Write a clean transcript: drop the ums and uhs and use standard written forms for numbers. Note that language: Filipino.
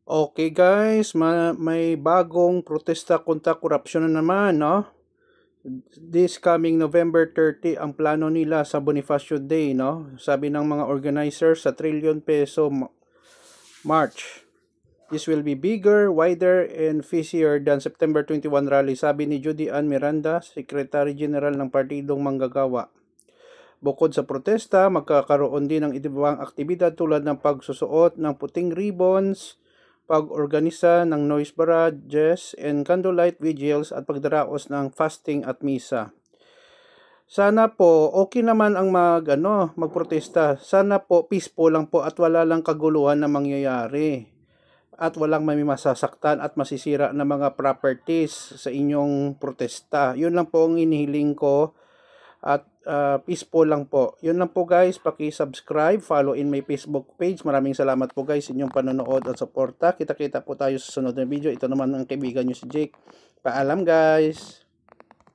Okay guys, may bagong protesta kontra korupsyon na naman, no? This coming November 30 ang plano nila sa Bonifacio Day, no? Sabi ng mga organizers sa trillion peso march. This will be bigger, wider, and fiercer than September 21 rally, sabi ni Judy Ann Miranda, Secretary General ng Partidong Manggagawa. Bukod sa protesta, magkakaroon din ng ibang aktibidad tulad ng pagsusuot ng puting ribbons, pag-organisa ng noise barrages and candlelight vigils at pagdaraos ng fasting at misa. Sana po okay naman ang magprotesta. Sana po peaceful lang po at wala lang kaguluhan na mangyayari. At walang may masasaktan at masisira na mga properties sa inyong protesta. Yun lang po ang inihiling ko. At peaceful lang po. Yun lang po guys, paki-subscribe, follow in my Facebook page. Maraming salamat po guys sa inyong panonood at suporta. Kita-kita po tayo sa sunod na video. Ito naman ang kaibigan nyo si Jake. Paalam guys!